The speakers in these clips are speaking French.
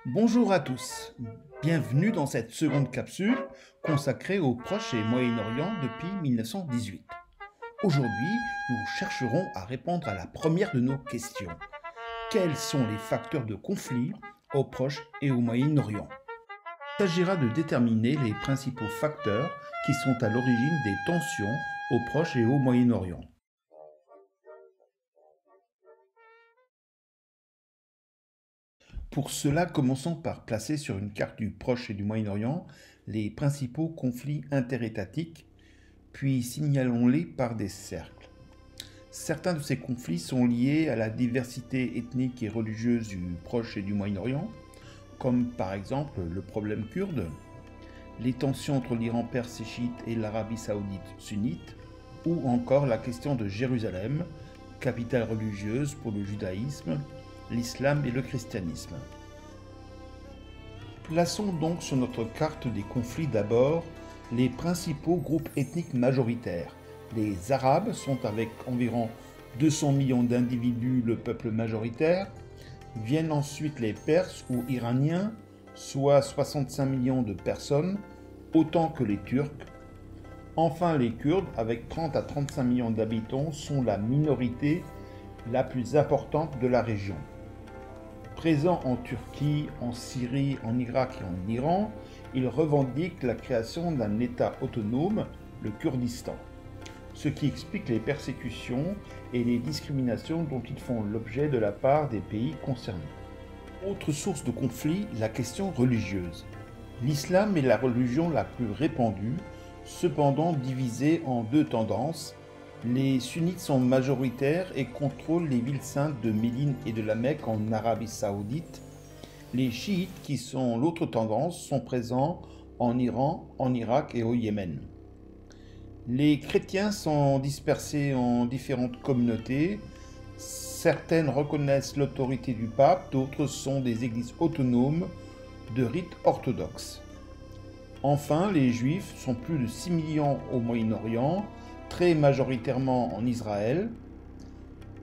Bonjour à tous, bienvenue dans cette seconde capsule consacrée au Proche et Moyen-Orient depuis 1918. Aujourd'hui, nous chercherons à répondre à la première de nos questions. Quels sont les facteurs de conflit au Proche et au Moyen-Orient? Il s'agira de déterminer les principaux facteurs qui sont à l'origine des tensions au Proche et au Moyen-Orient. Pour cela, commençons par placer sur une carte du Proche et du Moyen-Orient les principaux conflits interétatiques, puis signalons-les par des cercles. Certains de ces conflits sont liés à la diversité ethnique et religieuse du Proche et du Moyen-Orient, comme par exemple le problème kurde, les tensions entre l'Iran perse et chiite et l'Arabie saoudite sunnite, ou encore la question de Jérusalem, capitale religieuse pour le judaïsme, l'islam et le christianisme. Plaçons donc sur notre carte des conflits d'abord les principaux groupes ethniques majoritaires. Les Arabes sont avec environ 200 millions d'individus le peuple majoritaire. Viennent ensuite les Perses ou Iraniens, soit 65 millions de personnes, autant que les Turcs. Enfin, les Kurdes, avec 30 à 35 millions d'habitants, sont la minorité la plus importante de la région. Présents en Turquie, en Syrie, en Irak et en Iran, ils revendiquent la création d'un État autonome, le Kurdistan, ce qui explique les persécutions et les discriminations dont ils font l'objet de la part des pays concernés. Autre source de conflit, la question religieuse. L'islam est la religion la plus répandue, cependant divisée en deux tendances. Les sunnites sont majoritaires et contrôlent les villes saintes de Médine et de la Mecque en Arabie saoudite. Les chiites, qui sont l'autre tendance, sont présents en Iran, en Irak et au Yémen. Les chrétiens sont dispersés en différentes communautés. Certaines reconnaissent l'autorité du pape, d'autres sont des églises autonomes de rite orthodoxe. Enfin, les juifs sont plus de 6 millions au Moyen-Orient, très majoritairement en Israël.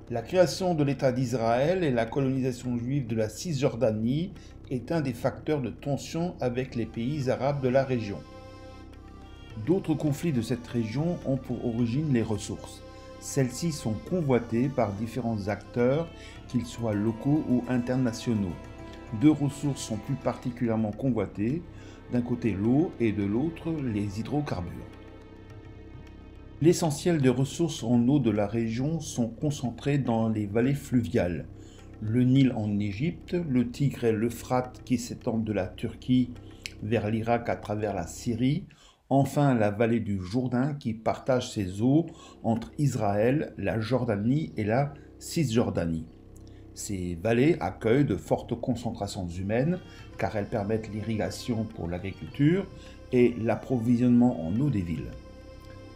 La création de l'État d'Israël et la colonisation juive de la Cisjordanie est un des facteurs de tension avec les pays arabes de la région. D'autres conflits de cette région ont pour origine les ressources. Celles-ci sont convoitées par différents acteurs, qu'ils soient locaux ou internationaux. Deux ressources sont plus particulièrement convoitées, d'un côté l'eau et de l'autre les hydrocarbures. L'essentiel des ressources en eau de la région sont concentrées dans les vallées fluviales. Le Nil en Égypte, le Tigre et l'Euphrate qui s'étendent de la Turquie vers l'Irak à travers la Syrie, enfin la vallée du Jourdain qui partage ses eaux entre Israël, la Jordanie et la Cisjordanie. Ces vallées accueillent de fortes concentrations humaines car elles permettent l'irrigation pour l'agriculture et l'approvisionnement en eau des villes.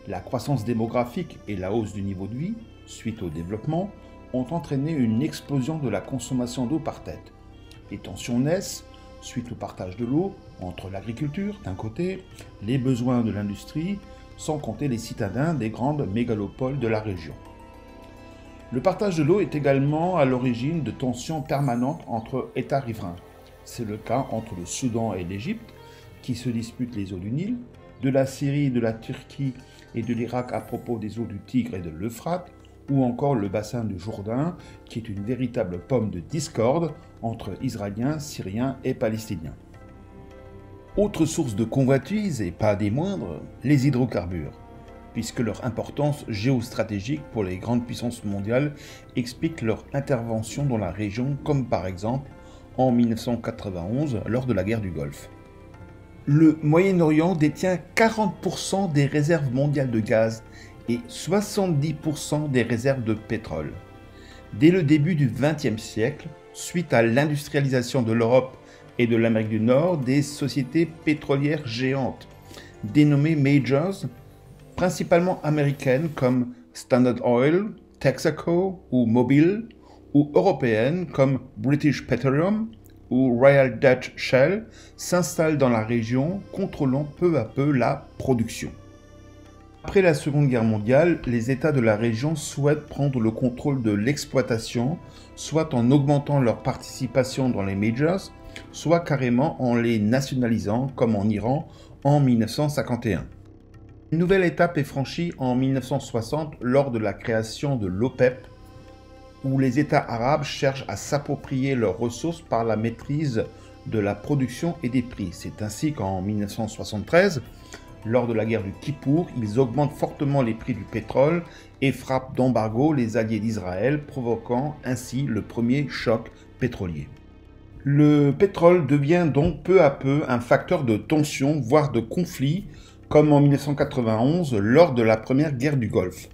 La croissance démographique et la hausse du niveau de vie, suite au développement, ont entraîné une explosion de la consommation d'eau par tête. Les tensions naissent, suite au partage de l'eau, entre l'agriculture d'un côté, les besoins de l'industrie, sans compter les citadins des grandes mégalopoles de la région. Le partage de l'eau est également à l'origine de tensions permanentes entre États riverains. C'est le cas entre le Soudan et l'Égypte, qui se disputent les eaux du Nil, de la Syrie, de la Turquie et de l'Irak à propos des eaux du Tigre et de l'Euphrate, ou encore le bassin du Jourdain, qui est une véritable pomme de discorde entre Israéliens, Syriens et Palestiniens. Autre source de convoitise, et pas des moindres, les hydrocarbures, puisque leur importance géostratégique pour les grandes puissances mondiales explique leur intervention dans la région, comme par exemple en 1991 lors de la guerre du Golfe. Le Moyen-Orient détient 40% des réserves mondiales de gaz et 70% des réserves de pétrole. Dès le début du XXe siècle, suite à l'industrialisation de l'Europe et de l'Amérique du Nord, des sociétés pétrolières géantes, dénommées majors, principalement américaines comme Standard Oil, Texaco ou Mobil, ou européennes comme British Petroleum ou Royal Dutch Shell, s'installent dans la région, contrôlant peu à peu la production. Après la Seconde Guerre mondiale, les États de la région souhaitent prendre le contrôle de l'exploitation, soit en augmentant leur participation dans les majors, soit carrément en les nationalisant, comme en Iran en 1951. Une nouvelle étape est franchie en 1960 lors de la création de l'OPEP, où les États arabes cherchent à s'approprier leurs ressources par la maîtrise de la production et des prix. C'est ainsi qu'en 1973, lors de la guerre du Kippour, ils augmentent fortement les prix du pétrole et frappent d'embargo les alliés d'Israël, provoquant ainsi le premier choc pétrolier. Le pétrole devient donc peu à peu un facteur de tension, voire de conflit, comme en 1991 lors de la première guerre du Golfe.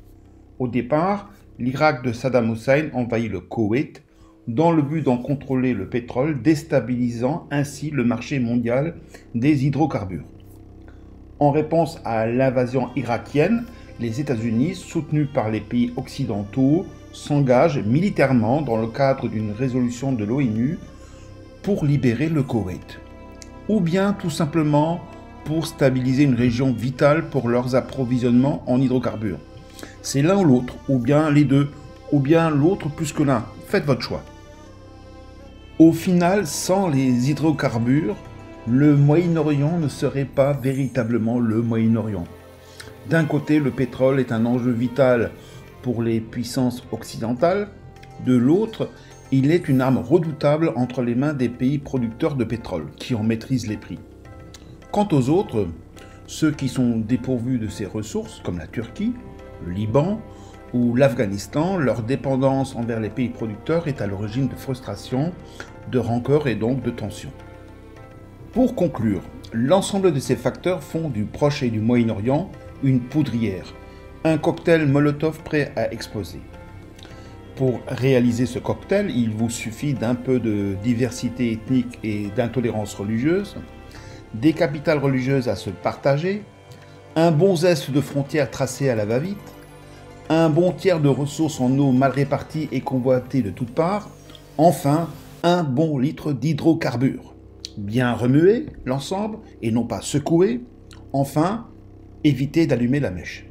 Au départ, l'Irak de Saddam Hussein envahit le Koweït dans le but d'en contrôler le pétrole, déstabilisant ainsi le marché mondial des hydrocarbures. En réponse à l'invasion irakienne, les États-Unis, soutenus par les pays occidentaux, s'engagent militairement dans le cadre d'une résolution de l'ONU pour libérer le Koweït, ou bien tout simplement pour stabiliser une région vitale pour leurs approvisionnements en hydrocarbures. C'est l'un ou l'autre, ou bien les deux, ou bien l'autre plus que l'un. Faites votre choix. Au final, sans les hydrocarbures, le Moyen-Orient ne serait pas véritablement le Moyen-Orient. D'un côté, le pétrole est un enjeu vital pour les puissances occidentales. De l'autre, il est une arme redoutable entre les mains des pays producteurs de pétrole, qui en maîtrisent les prix. Quant aux autres, ceux qui sont dépourvus de ces ressources, comme la Turquie, le Liban ou l'Afghanistan, leur dépendance envers les pays producteurs est à l'origine de frustration, de rancœur et donc de tension. Pour conclure, l'ensemble de ces facteurs font du Proche et du Moyen-Orient une poudrière, un cocktail Molotov prêt à exploser. Pour réaliser ce cocktail, il vous suffit d'un peu de diversité ethnique et d'intolérance religieuse, des capitales religieuses à se partager, un bon zeste de frontières tracé à la va-vite, un bon tiers de ressources en eau mal réparties et convoitées de toutes parts, enfin un bon litre d'hydrocarbures. Bien remuer l'ensemble et non pas secouer, enfin évitez d'allumer la mèche.